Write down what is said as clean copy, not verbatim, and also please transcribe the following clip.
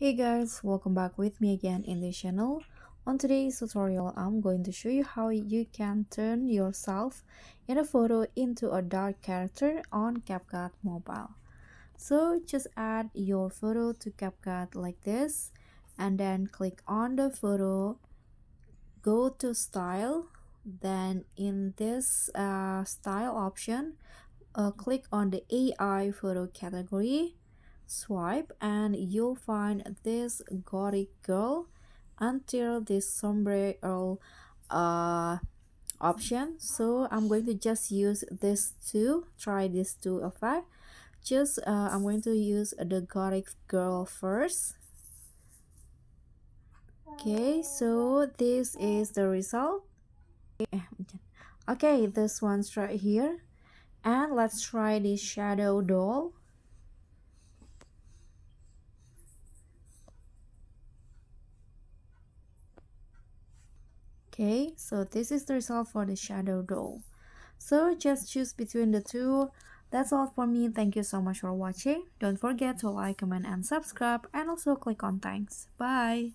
Hey guys, welcome back with me again in this channel. On today's tutorial, I'm going to show you how you can turn yourself in a photo into a dark character on CapCut Mobile. So just add your photo to CapCut like this and then click on the photo, go to style, then in this style option, click on the AI photo category, swipe, and you'll find this gothic girl until this sombrero option. So I'm going to just use this two, try this two effect. I'm going to use the gothic girl first. Okay, so this is the result. Okay, this one's right here. And let's try this shadow doll. Okay, so this is the result for the shadow doll. So just choose between the two. That's all for me. Thank you so much for watching. Don't forget to like, comment, and subscribe, and also click on thanks. Bye.